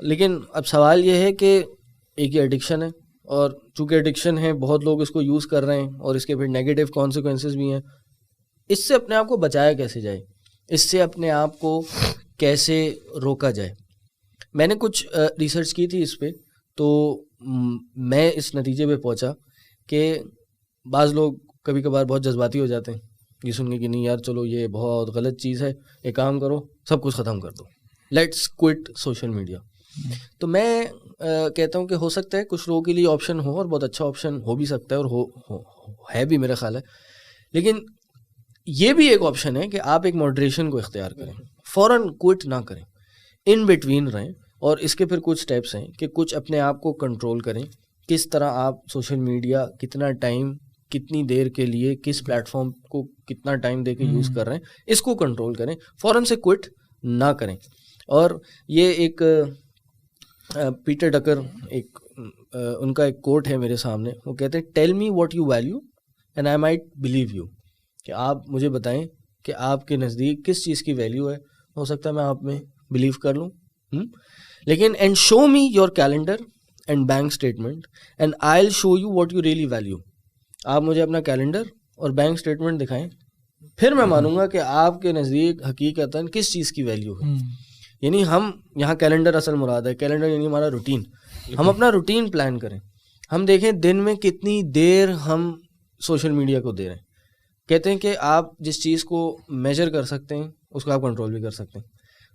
لیکن اب سوال یہ ہے کہ ایک یہ ایڈکشن ہے, اور چونکہ ایڈکشن ہے بہت لوگ اس کو یوز کر رہے ہیں, اور اس کے پھر نیگیٹو کانسیکوینسز بھی ہیں. اس سے اپنے آپ کو بچایا کیسے جائے, اس سے اپنے آپ کو کیسے روکا جائے؟ میں نے کچھ ریسرچ کی تھی اس پہ, تو میں اس نتیجے پہ پہنچا کہ بعض لوگ کبھی کبھار بہت جذباتی ہو جاتے ہیں یہ سن کے کہ نہیں یار چلو یہ بہت غلط چیز ہے, ایک کام کرو سب کچھ ختم کر دو, لیٹس کوئٹ سوشل میڈیا. تو میں کہتا ہوں کہ ہو سکتا ہے کچھ لوگوں کے لیے آپشن ہو, اور بہت اچھا آپشن ہو بھی سکتا ہے, اور ہے بھی میرا خیال ہے. لیکن یہ بھی ایک آپشن ہے کہ آپ ایک ماڈریشن کو اختیار کریں, فوراً کوئٹ نہ کریں, ان بٹوین رہیں. اور اس کے پھر کچھ اسٹیپس ہیں کہ کچھ اپنے آپ کو کنٹرول کریں, کس طرح آپ سوشل میڈیا کتنا ٹائم کتنی دیر کے لیے کس پلیٹ فارم کو کتنا ٹائم دے کے یوز کر رہے ہیں, اس کو کنٹرول کریں, فوراً سے کوئٹ نہ کریں. اور یہ ایک پیٹر ڈکر ایک ان کا ایک کوٹ ہے میرے سامنے, وہ کہتے ہیں tell me what you value and I might believe you, کہ آپ مجھے بتائیں کہ آپ کے نزدیک کس چیز کی ویلیو ہے, ہو سکتا ہے میں آپ میں بلیو کر لوں. لیکن and show me your calendar and bank statement and I will show you what you really value. آپ مجھے اپنا کیلنڈر اور بینک اسٹیٹمنٹ دکھائیں, پھر میں مانوں گا کہ آپ کے نزدیک حقیقتاً کس چیز کی ویلیو ہے. یعنی ہم یہاں کیلنڈر اصل مراد ہے, کیلنڈر یعنی ہمارا روٹین. ہم اپنا روٹین پلان کریں, ہم دیکھیں دن میں کتنی دیر ہم سوشل میڈیا کو دے رہے ہیں. کہتے ہیں کہ آپ جس چیز کو میجر کر سکتے ہیں اس کو آپ کنٹرول بھی کر سکتے ہیں.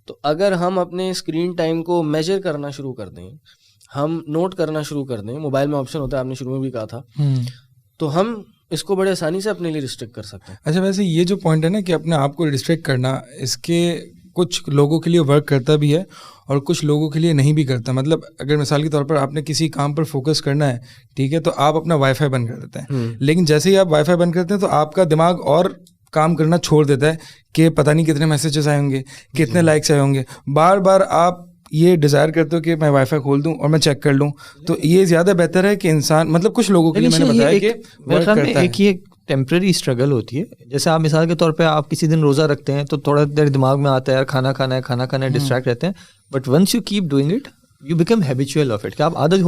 تو اگر ہم اپنے اسکرین ٹائم کو میجر کرنا شروع کر دیں, ہم نوٹ کرنا شروع کر دیں, موبائل میں آپشن ہوتا ہے آپ نے شروع میں بھی کہا تھا, تو ہم اس کو بڑے آسانی سے اپنے لیے ریسٹرکٹ کر سکتے ہیں. اچھا ویسے یہ جو پوائنٹ ہے نا کہ اپنے آپ کو ریسٹرکٹ کرنا, اس کے کچھ لوگوں کے لیے ورک کرتا بھی ہے اور کچھ لوگوں کے لیے نہیں بھی کرتا. مطلب اگر مثال کے طور پر آپ نے کسی کام پر فوکس کرنا ہے, ٹھیک ہے, تو آپ اپنا وائی فائی بند کر دیتے ہیں, لیکن جیسے ہی آپ وائی فائی بند کرتے ہیں تو آپ کا دماغ اور کام کرنا چھوڑ دیتا ہے کہ پتہ نہیں کتنے میسیجز آئے ہوں گے, کتنے لائکس آئے ہوں گے. بار بار آپ یہ ڈیزائر کرتے ہو کہ میں وائی فائی کھول دوں اور میں چیک کر لوں. تو یہ زیادہ بہتر ہے کہ انسان, مطلب کچھ لوگوں کے لیے میں نے بتایا کہ ورک کرتا ہے. ایک یہ ٹیمپرری اسٹرگل ہوتی ہے. جیسے آپ مثال کے طور پہ آپ کسی دن روزہ رکھتے ہیں تو تھوڑا دیر دماغ میں آتا ہے یار کھانا کھانا ہے, ڈسٹریکٹ رہتے ہیں, but once you keep doing it you become habitual of it, کہ آپ عادی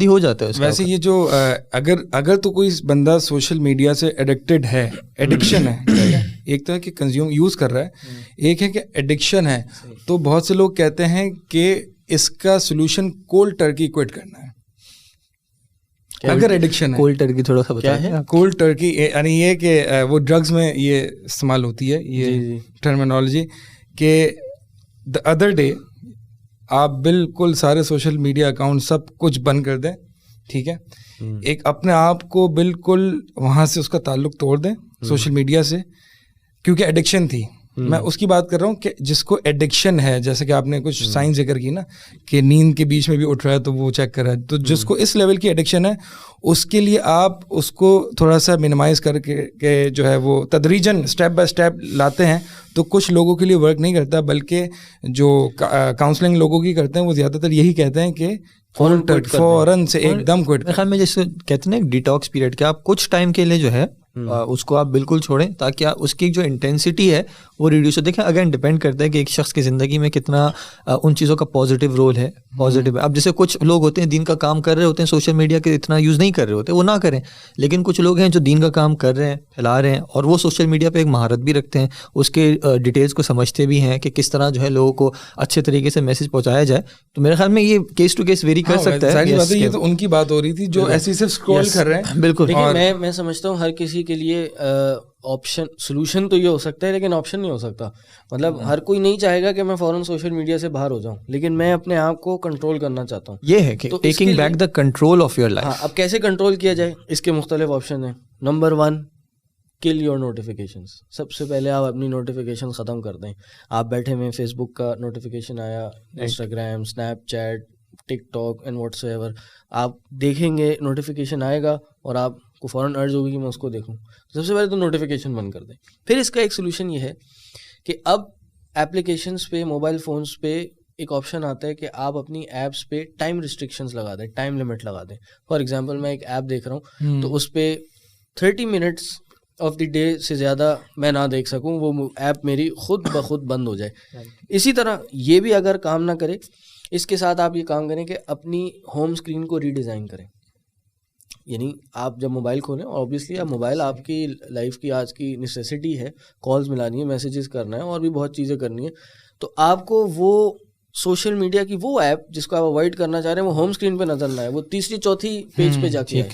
ہو جاتے ہیں. ویسے یہ جو اگر تو کوئی بندہ سوشل میڈیا سے ایڈکٹیڈ ہے, ایڈکشن ہے, ایک تو ہے کہ کنزیوم یوز کر رہا ہے, ایک ہے کہ ایڈکشن ہے, تو بہت سے لوگ کہتے ہیں کہ اس کا سولوشن کولڈ ٹرکی کوئٹ کرنا ہے. اگر ایڈکشن ہے, کولڈ ٹرکی تھوڑا سا بتائیں. کولڈ ٹرکی یعنی یہ کہ وہ ڈرگز میں یہ استعمال ہوتی ہے یہ ٹرمینالوجی, کہ دا ادر ڈے آپ بالکل سارے سوشل میڈیا اکاؤنٹ سب کچھ بند کر دیں, ٹھیک ہے, ایک اپنے آپ کو بالکل وہاں سے اس کا تعلق توڑ دیں سوشل میڈیا سے, کیونکہ ایڈکشن تھی. میں اس کی بات کر رہا ہوں کہ جس کو ایڈکشن ہے, جیسے کہ آپ نے کچھ سائنس ذکر کی نا کہ نیند کے بیچ میں بھی اٹھ رہا ہے تو وہ چیک کر رہا ہے, تو جس کو اس لیول کی ایڈکشن ہے اس کے لیے آپ اس کو تھوڑا سا منیمائز کر کے جو ہے وہ تدریجاً اسٹیپ بائی اسٹیپ لاتے ہیں. تو کچھ لوگوں کے لیے ورک نہیں کرتا, بلکہ جو کاؤنسلنگ لوگوں کی کرتے ہیں وہ زیادہ تر یہی کہتے ہیں کہ فوراً سے ایک دم کوئٹ. میرے خیال میں جیسے کہتے ہیں نا ڈیٹاکس پیریڈ, کہ آپ کچھ ٹائم کے لیے جو ہے اس کو آپ بالکل چھوڑیں تاکہ اس کی جو انٹینسٹی ہے وہ ریڈیوس ہو. دیکھیں اگین ڈپینڈ کرتا ہے کہ ایک شخص کی زندگی میں کتنا ان چیزوں کا پازیٹیو رول ہے, پازیٹیو ہے. اب جیسے کچھ لوگ ہوتے ہیں دین کا کام کر رہے ہوتے ہیں, سوشل میڈیا کے اتنا یوز نہیں کر رہے ہوتے, وہ نہ کریں. لیکن کچھ لوگ ہیں جو دین کا کام کر رہے ہیں, پھیلا رہے ہیں, اور وہ سوشل میڈیا پہ ایک مہارت بھی رکھتے ہیں, اس کے ڈیٹیلس کو سمجھتے بھی ہیں کہ کس طرح جو ہے لوگوں کو اچھے طریقے سے میسج پہنچایا جائے. تو میرے خیال میں یہ کیس ٹو کیس ویری کر سکتا ہے. یہ تو ان کی بات ہو رہی تھی جو ایسے صرف اسکرول کر رہے ہیں. بالکل. میں سمجھتا ہوں ہر کسی کے لیے آپشن سولوشن تو یہ ہو سکتا ہے لیکن آپشن نہیں ہو سکتا. مطلب ہر کوئی نہیں چاہے گا کہ میں فوراً سوشل میڈیا سے باہر ہو جاؤں, لیکن میں اپنے آپ کو کنٹرول کرنا چاہتا ہوں. یہ ہے کہ taking back the control of your life. اب کیسے کنٹرول کیا جائے, اس کے مختلف آپشن ہیں. Number 1, kill your notifications. سب سے پہلے آپ اپنی نوٹیفیکیشن ختم کر دیں. آپ بیٹھے میں فیس بک کا نوٹیفیکیشن آیا, Instagram, Snapchat, TikTok and whatsoever, آپ دیکھیں گے نوٹیفیکیشن آئے گا اور آپ کو فوراً ارج ہوگی کہ میں اس کو دیکھوں. سب سے پہلے تو نوٹیفیکیشن بند کر دیں. پھر اس کا ایک سولوشن یہ ہے کہ اب ایپلیکیشنس پہ, موبائل فونس پہ ایک آپشن آتا ہے کہ آپ اپنی ایپس پہ ٹائم ریسٹرکشنز لگا دیں, ٹائم لمٹ لگا دیں. فار ایگزامپل میں ایک ایپ دیکھ رہا ہوں تو اس پہ 30 منٹس آف دی ڈے سے زیادہ میں نہ دیکھ سکوں, وہ ایپ میری خود بخود بند ہو جائے. اسی طرح یہ بھی اگر کام نہ کرے اس کے ساتھ آپ یہ کام کریں کہ اپنی ہوم اسکرین کو ری ڈیزائن کریں. یعنی آپ جب موبائل کھولیں, اوبیسلی آپ موبائل آپ کی لائف کی آج کی نیسیسٹی ہے, کالز ملانی ہے, میسیجز کرنا ہے, اور بھی بہت چیزیں کرنی ہے. تو آپ کو وہ سوشل میڈیا کی وہ ایپ جس کو آپ اوائڈ کرنا چاہ رہے ہیں وہ ہوم اسکرین پہ نظر نہ آئے, وہ تیسری چوتھی پیج پہ جا کے آئے.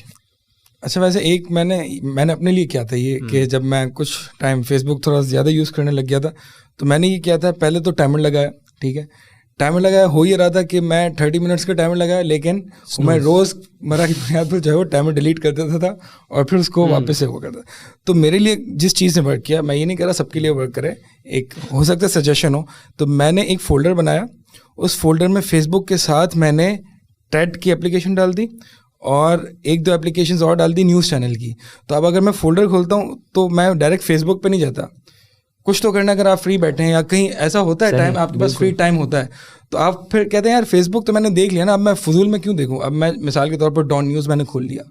اچھا, ویسے ایک میں نے اپنے لیے کیا تھا یہ کہ جب میں کچھ ٹائم فیس بک تھوڑا زیادہ یوز کرنے لگ گیا تھا, تو میں نے یہ کیا تھا, پہلے تو ٹائمر لگایا, ٹھیک ہے, ٹائمر لگایا, ہو یہ رہا تھا کہ میں 30 منٹس کا ٹائمر لگایا, لیکن میں روز مرہ کی بنیاد پر جو ہے وہ ٹائمر ڈیلیٹ کر دیتا تھا اور پھر اس کو واپس سے وہ کرتا. تو میرے لیے جس چیز نے ورک کیا, میں یہ نہیں کہہ رہا سب کے لیے ورک کرے, ایک ہو سکتا ہے سجیشن ہو, تو میں نے ایک فولڈر بنایا, اس فولڈر میں فیس بک کے ساتھ میں نے ٹیڈ کی اپلیکیشن ڈال دی اور 1-2 اپلیکیشنز اور ڈال دی نیوز چینل کی. تو اب اگر میں فولڈر کھولتا ہوں تو میں ڈائریکٹ فیس بک پہ نہیں جاتا, کچھ تو کرنا, اگر آپ فری بیٹھے ہیں یا کہیں ایسا ہوتا ہے ٹائم آپ کے پاس فری ٹائم ہوتا ہے, تو آپ پھر کہتے ہیں یار فیس بک تو میں نے دیکھ لیا نا, اب میں فضول میں کیوں دیکھوں. اب میں مثال کے طور پر ڈان نیوز میں نے کھول لیا,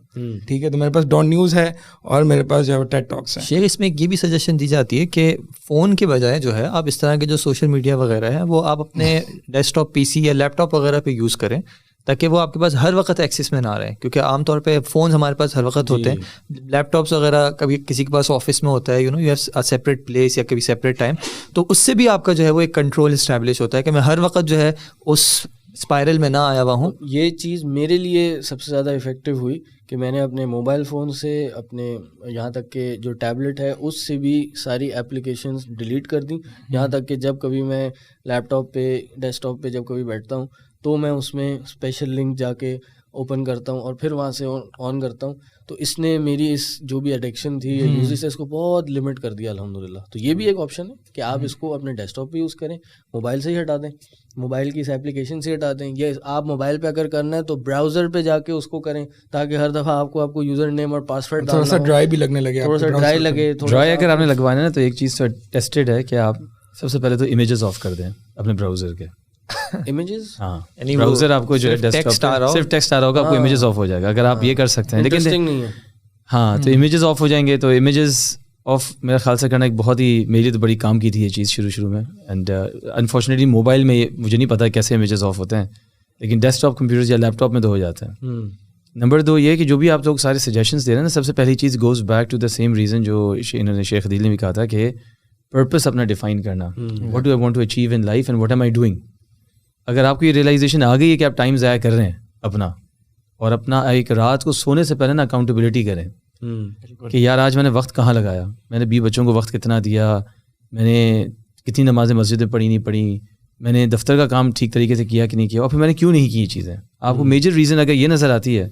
ٹھیک ہے, تو میرے پاس ڈان نیوز ہے اور میرے پاس جو ہے ٹیڈ ٹاکس ہیں. شیخ, اس میں یہ بھی سجیشن دی جاتی ہے کہ فون کے بجائے جو ہے آپ اس طرح کے جو سوشل میڈیا وغیرہ ہے وہ آپ اپنے ڈیسک ٹاپ پی سی یا لیپ ٹاپ وغیرہ پہ یوز کریں, تاکہ وہ آپ کے پاس ہر وقت ایکسیس میں نہ رہیں, کیونکہ عام طور پہ فونز ہمارے پاس ہر وقت ہوتے ہیں, لیپ ٹاپس وغیرہ کبھی کسی کے پاس آفس میں ہوتا ہے, یو ہیو سیپریٹ پلیس یا کبھی سیپریٹ ٹائم, تو اس سے بھی آپ کا جو ہے وہ ایک کنٹرول اسٹیبلش ہوتا ہے کہ میں ہر وقت جو ہے اس اسپائرل میں نہ آیا ہوا ہوں. یہ چیز میرے لیے سب سے زیادہ افیکٹو ہوئی کہ میں نے اپنے موبائل فون سے اپنے یہاں تک کہ جو ٹیبلٹ ہے اس سے بھی ساری اپلیکیشنز ڈیلیٹ کر دیں, یہاں تک کہ جب کبھی میں لیپ ٹاپ پہ ڈیسک ٹاپ پہ جب کبھی بیٹھتا ہوں تو میں اس میں اسپیشل لنک جا کے اوپن کرتا ہوں اور پھر وہاں سے آن کرتا ہوں. تو اس نے میری اس جو بھی ایڈکشن تھی یا یوزز سے اس کو بہت لمٹ کر دیا الحمدللہ. تو یہ بھی ایک آپشن ہے کہ آپ اس کو اپنے ڈیسک ٹاپ پہ یوز کریں, موبائل سے ہی ہٹا دیں, موبائل کی اس ایپلیکیشن سے ہٹا دیں, یا آپ موبائل پہ اگر کرنا ہے تو براؤزر پہ جا کے اس کو کریں, تاکہ ہر دفعہ آپ کو یوزر نیم اور پاسورڈ تھوڑا سا ڈرائی بھی لگنے لگے, تھوڑا سا ڈرائی لگے. ڈرائی اگر آپ نے لگوانا ہے تو ایک چیز تو ٹیسٹڈ ہے کہ آپ سب سے پہلے تو امیجز آف کر دیں اپنے براؤزر کے. امیجز, ہاں, براؤزر آپ کو جو ہے ڈیسک ٹاپ صرف ٹیکسٹ آ رہا ہوگا, آپ کو امیجز آف ہو جائے گا اگر آپ یہ کر سکتے ہیں. لیکن نہیں ہے, ہاں, تو امیجز آف ہو جائیں گے. تو امیجز آف میرے خیال سے کرنا ایک بہت ہی میری تو بڑی کام کی تھی یہ چیز شروع میں, اینڈ انفارچونیٹلی موبائل میں مجھے نہیں پتا کیسے امیجز آف ہوتے ہیں, لیکن ڈیسک ٹاپ کمپیوٹر یا لیپ ٹاپ میں تو ہو جاتا ہے. نمبر 2 یہ کہ جو بھی آپ لوگ سارے سجیشنس دے رہے ہیں نا, سب سے پہلی چیز goes back to the same reason جو انہوں نے شیخ عدیل نے بھی کہا تھا کہ پرپس اپنا ڈیفائن کرنا, what do I want to achieve in life and what am I doing. اگر آپ کو یہ ریئلائزیشن آ گئی ہے کہ آپ ٹائم ضائع کر رہے ہیں اپنا, اور اپنا ایک رات کو سونے سے پہلے نا اکاؤنٹیبلٹی کریں کہ یار آج میں نے وقت کہاں لگایا, میں نے 20 بچوں کو وقت کتنا دیا, میں نے کتنی نمازیں مسجد میں پڑھی نہیں پڑھی, میں نے دفتر کا کام ٹھیک طریقے سے کیا کہ نہیں کیا, اور پھر میں نے کیوں نہیں کی یہ چیزیں. آپ کو میجر ریزن اگر یہ نظر آتی ہے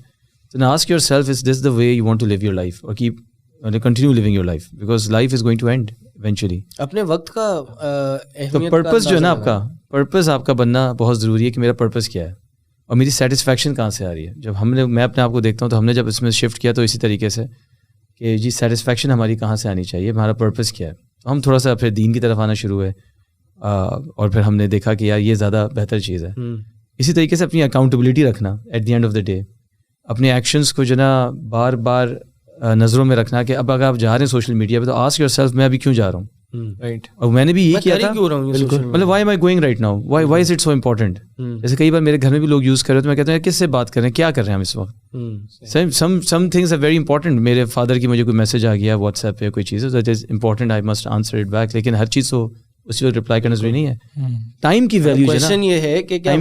تو ask yourself is this the way you want to live your life, اور keep continue living your life, because life is going to end eventually. اپنے وقت کا تو پرپز جو ہے نا, آپ کا پرپز آپ کا بننا بہت ضروری ہے کہ میرا پرپز کیا ہے اور میری سیٹسفیکشن کہاں سے آ رہی ہے. جب میں اپنے آپ کو دیکھتا ہوں تو ہم نے جب اس میں شفٹ کیا تو اسی طریقے سے کہ جی سیٹسفیکشن ہماری کہاں سے آنی چاہیے, ہمارا پرپز کیا ہے. تو ہم تھوڑا سا پھر دین کی طرف آنا شروع ہوئے, اور پھر ہم نے دیکھا کہ یار یہ زیادہ بہتر چیز ہے. اسی طریقے سے اپنی اکاؤنٹیبلٹی رکھنا at the end of the day, اپنے ایکشنس کو جو نا بار بار نظروں میں رکھنا کہ اب اگر آپ جا رہے ہیں سوشل میڈیا پہ تو آسک یور سیلف میں ابھی کیوں جا رہا ہوں, رائٹ. اور میں نے بھی یہی کیا تھا, مطلب why am I going right now, why is it so important. جیسے کئی بار میرے گھر میں بھی لوگ یوز کر رہے ہیں تو میں کہتا ہوں کس سے بات کر رہے ہیں, کیا کر رہے ہیں ہم اس وقت. Some things are very important. میرے فادر کی مجھے کوئی میسج آ گیا واٹس ایپ پہ کوئی چیز ہے that is important, I must answer it back, لیکن ہر چیز تو اسی وقت رپلائی کرنا ضروری نہیں ہے. ٹائم کی ویلیو, کویشچن یہ ہے کہ کیا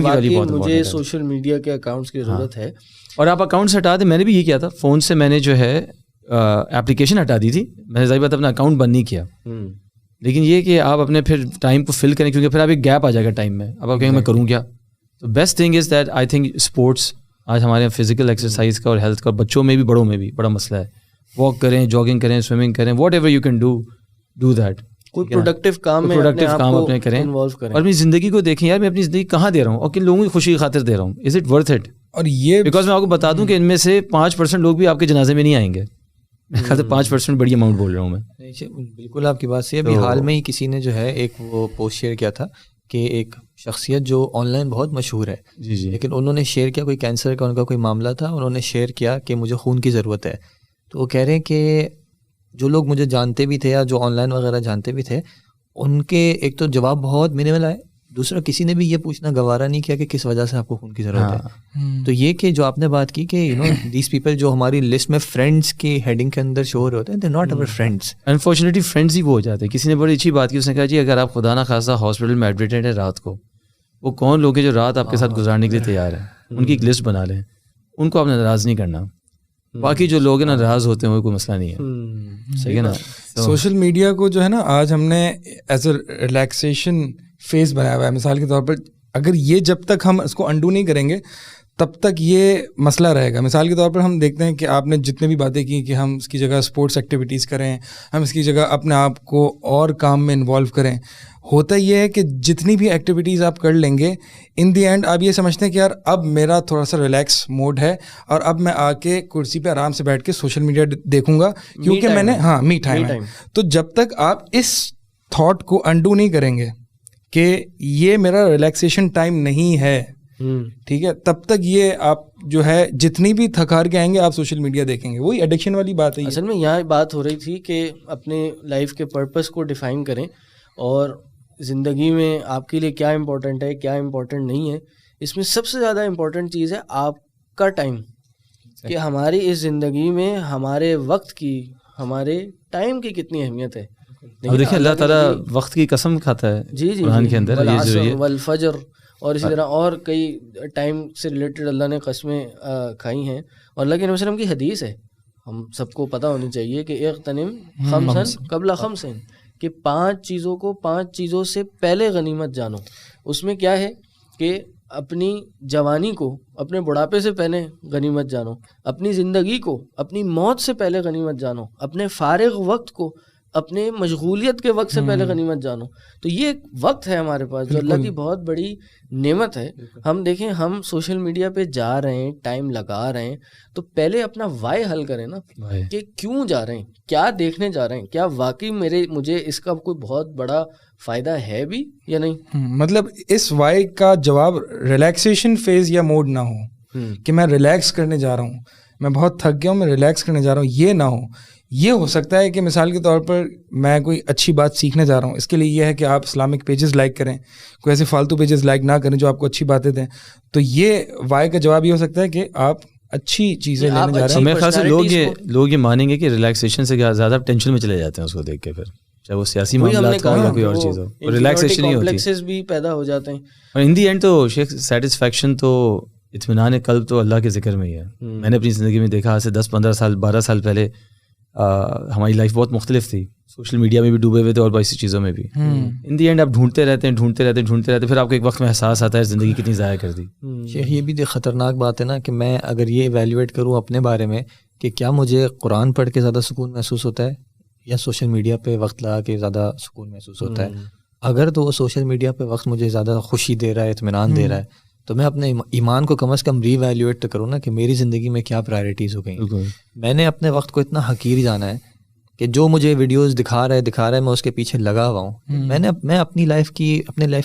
مجھے سوشل میڈیا کے اکاؤنٹس کی ضرورت ہے, اور آپ اکاؤنٹس ہٹا دیں. میں نے بھی یہ کیا تھا, فون سے میں نے جو ہے اپلیکیشن ہٹا دی تھی, میں نے ظاہر بات اپنا اکاؤنٹ بند نہیں کیا. لیکن یہ کہ آپ اپنے پھر ٹائم کو فل کریں, کیونکہ پھر آپ ایک گیپ آ جائے گا ٹائم میں, اب آپ کہیں میں کروں کیا. تو best thing is that I think sports آج ہمارے فزیکل ایکسرسائز کا اور ہیلتھ کا, بچوں میں بھی بڑوں میں بھی بڑا مسئلہ ہے. واک کریں, جاگنگ کریں, سوئمنگ کریں, what ever you can do that. کوئی پروڈکٹیو کام اپنے کریں اور اپنی زندگی کو دیکھیں, یار میں اپنی زندگی کہاں دے رہا ہوں اور کن لوگوں کی خوشی کی خاطر دے رہا ہوں, از اٹ ورتھ اٹ. اور یہ بیکاز میں آپ کو بتا دوں کہ ان میں سے 5% لوگ بھی آپ کے جنازے میں نہیں آئیں گے. میں خیال سے 5% بڑی اماؤنٹ بول رہا ہوں میں. بالکل آپ کی بات صحیح ہے. ابھی حال میں ہی کسی نے جو ہے ایک وہ پوسٹ شیئر کیا تھا کہ ایک شخصیت جو آن لائن بہت مشہور ہے, جی, لیکن انہوں نے شیئر کیا, کوئی کینسر کا ان کا کوئی معاملہ تھا, انہوں نے شیئر کیا کہ مجھے خون کی ضرورت ہے. تو وہ کہہ رہے ہیں کہ جو لوگ مجھے جانتے بھی تھے یا جو آن لائن وغیرہ جانتے بھی تھے, ان کے ایک تو جواب بہت منیمل آئے دوسرا کسی نے بھی یہ پوچھنا گوارا نہیں کیا کہ کس وجہ سے آپ کو خون کی ضرورت ہے. تو یہ کہ جو آپ نے بات کی کہ یو نو دیز پیپل جو ہماری لسٹ میں فرینڈس کی ہیڈنگ کے اندر شو ہو رہے ہوتے ہیں, they not over friends. Unfortunately friends ہی وہ ہو جاتے ہیں. کسی نے بڑی اچھی بات کی, اس نے کہا جی اگر آپ خدا نہ خاصا ہاسپٹل میں ایڈمیٹڈ ہیں رات کو, وہ کون لوگ ہیں جو رات آپ کے ساتھ گزارنے کے لیے تیار ہیں, ان کی ایک لسٹ بنا لیں, ان کو آپ نے ناراض نہیں کرنا. باقی جو لوگ ہیں ناراض ہوتے ہیں وہ کوئی مسئلہ نہیں ہے, صحیح ہے نا. سوشل میڈیا کو جو ہے نا آج ہم نے ایز اے ریلیکسیشن فیز بنایا ہوا ہے. مثال کے طور پر اگر یہ جب تک ہم اس کو انڈو نہیں کریں گے تب تک یہ مسئلہ رہے گا. مثال کے طور پر ہم دیکھتے ہیں کہ آپ نے جتنے بھی باتیں کی کہ ہم اس کی جگہ اسپورٹس ایکٹیویٹیز کریں, ہم اس کی جگہ اپنے آپ کو اور کام میں انوالو کریں. ہوتا یہ ہے کہ جتنی بھی ایکٹیویٹیز آپ کر لیں گے ان دی اینڈ آپ یہ سمجھتے ہیں کہ یار اب میرا تھوڑا سا ریلیکس موڈ ہے اور اب میں آ کے کرسی پہ آرام سے بیٹھ کے سوشل میڈیا دیکھوں گا کیونکہ میں نے می ٹائم ہے. تو جب تک آپ اس تھاٹ کو انڈو نہیں کریں گے کہ یہ میرا ریلیکسیشن ٹائم نہیں ہے, ٹھیک ہے, تب تک یہ آپ جو ہے جتنی بھی تھکار کے آئیں گے آپ سوشل میڈیا دیکھیں گے. وہی ایڈکشن والی بات ہے. اصل میں یہاں بات ہو رہی تھی کہ اپنے لائف کے پرپس کو ڈیفائن کریں اور زندگی میں آپ کے لیے کیا امپورٹنٹ ہے کیا امپورٹنٹ نہیں ہے. اس میں سب سے زیادہ امپورٹنٹ چیز ہے آپ کا ٹائم, کہ ہماری اس زندگی میں ہمارے وقت کی, ہمارے ٹائم کی کتنی اہمیت ہے. دیکھیں اللہ تعالیٰ وقت کی قسم کھاتا ہے جی جی قرآن کے اندر, والفجر اور اسی طرح اور کئی ٹائم سے ریلیٹڈ اللہ نے قسمیں کھائی ہیں. اور اللہ کے نبی وسلم کی حدیث ہے, ہم سب کو پتہ ہونی چاہیے کہ اغتنم خمسن قبل خمسن, کہ 5 چیزوں کو 5 چیزوں سے پہلے غنیمت جانو. اس میں کیا ہے کہ اپنی جوانی کو اپنے بڑھاپے سے پہلے غنیمت جانو, اپنی زندگی کو اپنی موت سے پہلے غنیمت جانو, اپنے فارغ وقت کو اپنے مشغولیت کے وقت سے پہلے غنیمت جانو. تو یہ ایک وقت ہے ہمارے پاس جو اللہ کی بہت بڑی نعمت ہے. ہم دیکھیں ہم سوشل میڈیا پہ جا رہے ہیں, ٹائم لگا رہے ہیں, تو پہلے اپنا وائی حل کریں نا, کہ کیوں جا رہے ہیں, کیا دیکھنے جا رہے ہیں, کیا واقعی مجھے اس کا کوئی بہت بڑا فائدہ ہے بھی یا نہیں. مطلب اس وائی کا جواب ریلیکسیشن فیز یا موڈ نہ ہو کہ میں ریلیکس کرنے جا رہا ہوں, میں بہت تھک گیا ہوں, میں ریلیکس کرنے جا رہا ہوں, یہ نہ ہو. یہ ہو سکتا ہے کہ مثال کے طور پر میں کوئی اچھی بات سیکھنے جا رہا ہوں, اس کے لیے یہ ہے کہ آپ اسلامک پیجز لائک کریں, کوئی ایسے فالتو پیجز لائک نہ کریں جو آپ کو اچھی باتیں دیں. تو یہ وائی کا جواب یہ ہو سکتا ہے کہ آپ اچھی چیزیں لینے جا رہے ہیں. میرے خیال سے لوگ یہ مانیں گے کہ ریلیکسیشن سے زیادہ ٹینشن میں چلے جاتے ہیں اس کو دیکھ کے, پھر چاہے وہ سیاسی معاملات ہو یا کوئی اور چیز ہو, ریلیکسیشن نہیں ہوتی بھی پیدا ہو جاتے ہیں. اور ان دی اینڈ تو شیخ سیٹسفیکشن تو اطمینان قلب تو اللہ کے ذکر میں ہی ہے. میں نے اپنی زندگی میں دیکھا, آج سے 10-15 سال 12 سال پہلے ہماری لائف بہت مختلف تھی, سوشل میڈیا میں بھی ڈوبے ہوئے تھے اور باقی چیزوں میں بھی. ان دی اینڈ آپ ڈھونڈتے رہتے ہیں, پھر آپ کو ایک وقت میں احساس آتا ہے زندگی کتنی ضائع کر دی. یہ بھی خطرناک بات ہے نا کہ میں اگر یہ ایویلیویٹ کروں اپنے بارے میں کہ کیا مجھے قرآن پڑھ کے زیادہ سکون محسوس ہوتا ہے یا سوشل میڈیا پہ وقت لگا کے زیادہ سکون محسوس ہوتا ہے. اگر تو وہ سوشل میڈیا پہ وقت مجھے زیادہ خوشی دے رہا ہے, اطمینان دے رہا ہے, تو میں اپنے ایمان کو کم از کم ری ایویلیویٹ تو کروں نا کہ میری زندگی میں کیا پرائرٹیز ہو گئیں. میں نے اپنے وقت کو اتنا حقیر جانا ہے کہ جو مجھے ویڈیوز دکھا رہا ہے میں اس کے پیچھے لگا ہوا ہوں. میں اپنی لائف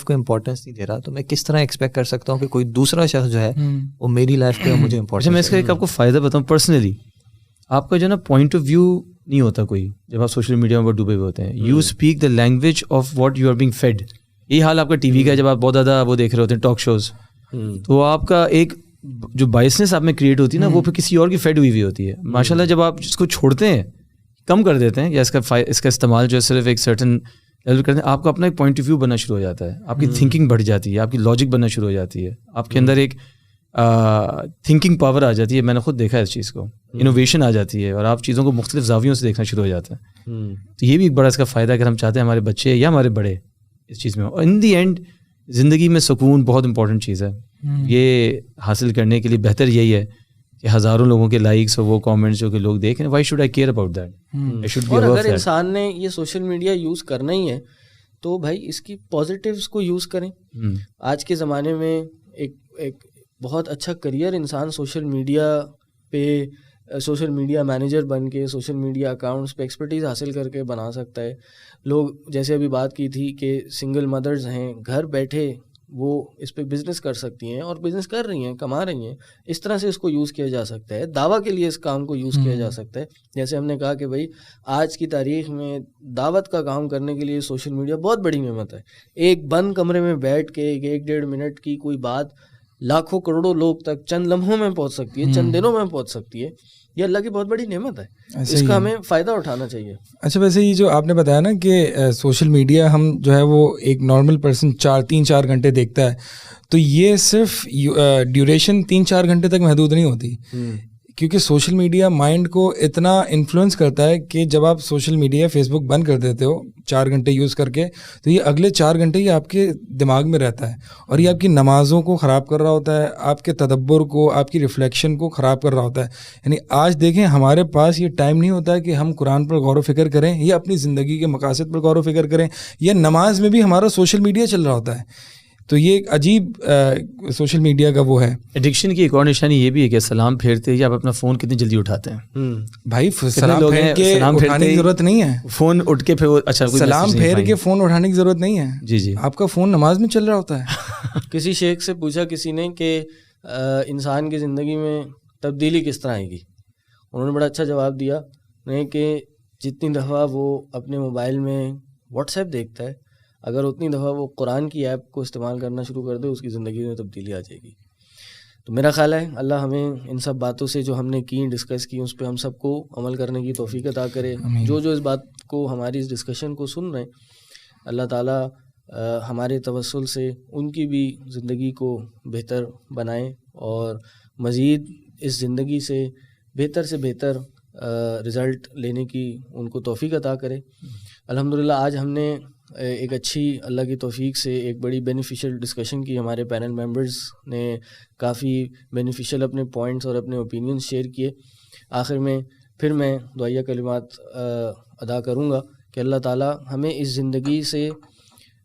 کو امپورٹنس نہیں دے رہا, تو میں کس طرح ایکسپیکٹ کر سکتا ہوں کہ کوئی دوسرا شخص جو ہے وہ میری لائف پہ مجھے امپورٹنس. میں اس کا ایک آپ کو فائدہ بتاؤں پرسنلی, آپ کا جو نا پوائنٹ آف ویو نہیں ہوتا کوئی جب آپ سوشل میڈیا میں ڈوبے ہوئے ہوتے ہیں. You speak the language of what you are being fed. یہی حال آپ کا ٹی وی کا, جب آپ بہت زیادہ وہ دیکھ رہے ہوتے ہیں ٹاک شوز, تو آپ کا ایک جو بائسنس آپ میں کریٹ ہوتی ہے نا, وہ پھر کسی اور کی فیڈ ہوئی ہوئی ہوتی ہے. ماشاء اللہ جب آپ اس کو چھوڑتے ہیں, کم کر دیتے ہیں, یا اس کا استعمال جو ہے صرف ایک سرٹن لیول کرتے ہیں, آپ کا اپنا ایک پوائنٹ آف ویو بننا شروع ہو جاتا ہے, آپ کی تھنکنگ بڑھ جاتی ہے, آپ کی لاجک بننا شروع ہو جاتی ہے, آپ کے اندر ایک تھنکنگ پاور آ جاتی ہے. میں نے خود دیکھا ہے اس چیز کو, انوویشن آ جاتی ہے اور آپ چیزوں کو مختلف زاویوں سے دیکھنا شروع ہو جاتا ہے. تو یہ بھی ایک بڑا اس کا فائدہ ہے اگر ہم چاہتے ہیں ہمارے بچے یا ہمارے بڑے اس چیز میں. اور ان دی اینڈ زندگی میں سکون بہت امپورٹنٹ چیز ہے. یہ حاصل کرنے کے لیے بہتر یہی ہے کہ ہزاروں لوگوں کے لائکس اور وہ کامنٹس جو کہ لوگ دیکھیں, why should I care about that. اور اگر انسان نے یہ سوشل میڈیا یوز کرنا ہی ہے تو بھائی اس کی پازیٹیوز کو یوز کریں. آج کے زمانے میں ایک بہت اچھا کریئر انسان سوشل میڈیا پہ, سوشل میڈیا مینیجر بن کے, سوشل میڈیا اکاؤنٹس پہ ایکسپرٹیز حاصل کر کے بنا سکتا ہے. لوگ جیسے ابھی بات کی تھی کہ سنگل مدرز ہیں, گھر بیٹھے وہ اس پہ بزنس کر سکتی ہیں اور بزنس کر رہی ہیں, کما رہی ہیں. اس طرح سے اس کو یوز کیا جا سکتا ہے, دعویٰ کے لیے اس کام کو یوز کیا جا سکتا ہے. جیسے ہم نے کہا کہ بھائی آج کی تاریخ میں دعوت کا کام کرنے کے لیے سوشل میڈیا بہت بڑی نعمت ہے. ایک بند کمرے میں بیٹھ کے 1-1.5 منٹ کی کوئی بات لاکھوں کروڑوں لوگ تک چند لمحوں میں پہنچ سکتی ہے, چند دنوں میں پہنچ سکتی ہے. یہ اللہ کی بہت بڑی نعمت ہے, اس کا ہمیں فائدہ اٹھانا چاہیے. اچھا, ویسے یہ جو آپ نے بتایا نا کہ سوشل میڈیا ہم جو ہے وہ ایک نارمل پرسن 3-4 گھنٹے دیکھتا ہے, تو یہ صرف ڈیوریشن 3-4 گھنٹے تک محدود نہیں ہوتی, کیونکہ سوشل میڈیا مائنڈ کو اتنا انفلوئنس کرتا ہے کہ جب آپ سوشل میڈیا فیس بک بند کر دیتے ہو 4 گھنٹے یوز کر کے, تو یہ اگلے 4 گھنٹے یہ آپ کے دماغ میں رہتا ہے اور یہ آپ کی نمازوں کو خراب کر رہا ہوتا ہے, آپ کے تدبر کو, آپ کی ریفلیکشن کو خراب کر رہا ہوتا ہے. یعنی آج دیکھیں ہمارے پاس یہ ٹائم نہیں ہوتا ہے کہ ہم قرآن پر غور و فکر کریں یا اپنی زندگی کے مقاصد پر غور و فکر کریں, یا نماز میں بھی ہمارا سوشل میڈیا چل رہا ہوتا ہے. تو یہ ایک عجیب سوشل میڈیا کا وہ ہے. ایڈکشن کی ایک اور نشانی یہ بھی ہے کہ سلام پھیرتے ہی آپ اپنا فون کتنی جلدی اٹھاتے ہیں. بھائی سلام پھیر کے اٹھانے کی ضرورت نہیں ہے, فون اٹھ کے پھر اچھا سلام پھیر کے فون اٹھانے کی ضرورت نہیں ہے. جی جی, آپ کا فون نماز میں چل رہا ہوتا ہے. کسی شیخ سے پوچھا کسی نے کہ انسان کی زندگی میں تبدیلی کس طرح آئے گی, انہوں نے بڑا اچھا جواب دیا کہ جتنی دفعہ وہ اپنے موبائل میں واٹس ایپ دیکھتا ہے, اگر اتنی دفعہ وہ قرآن کی ایپ کو استعمال کرنا شروع کر دے, اس کی زندگی میں تبدیلی آ جائے گی. تو میرا خیال ہے اللہ ہمیں ان سب باتوں سے جو ہم نے کی, ڈسکس کی, اس پہ ہم سب کو عمل کرنے کی توفیق عطا کرے. جو اس بات کو, ہماری اس ڈسکشن کو سن رہے ہیں, اللہ تعالیٰ ہمارے توسل سے ان کی بھی زندگی کو بہتر بنائیں اور مزید اس زندگی سے بہتر رزلٹ لینے کی ان کو توفیق عطا کرے. الحمدللہ آج ہم نے ایک اچھی اللہ کی توفیق سے ایک بڑی بینیفیشل ڈسکشن کی. ہمارے پینل ممبرز نے کافی بینیفیشل اپنے پوائنٹس اور اپنے اوپینینز شیئر کیے. آخر میں پھر میں دعائیہ کلمات ادا کروں گا کہ اللہ تعالیٰ ہمیں اس زندگی سے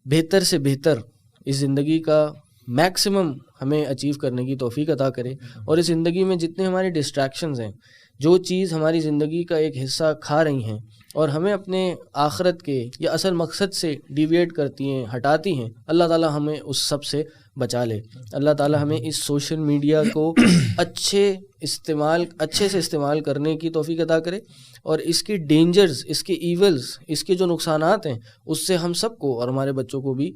بہتر اس زندگی کا میکسیمم ہمیں اچیو کرنے کی توفیق عطا کرے, اور اس زندگی میں جتنے ہمارے ڈسٹریکشنز ہیں, جو چیز ہماری زندگی کا ایک حصہ کھا رہی ہیں اور ہمیں اپنے آخرت کے یا اصل مقصد سے ڈیویٹ کرتی ہیں, ہٹاتی ہیں, اللہ تعالیٰ ہمیں اس سب سے بچا لے. اللہ تعالیٰ ہمیں اس سوشل میڈیا کو اچھے سے استعمال کرنے کی توفیق عطا کرے, اور اس کی ڈینجرز, اس کے ایولز, اس کے جو نقصانات ہیں, اس سے ہم سب کو اور ہمارے بچوں کو بھی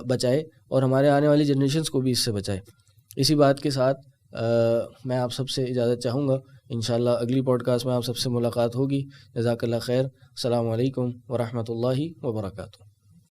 بچائے, اور ہمارے آنے والی جنریشنز کو بھی اس سے بچائے. اسی بات کے ساتھ میں آپ سب سے اجازت چاہوں گا. انشاءاللہ اگلی پوڈ کاسٹ میں آپ سب سے ملاقات ہوگی. جزاک اللہ خیر. السلام علیکم ورحمۃ اللہ وبرکاتہ.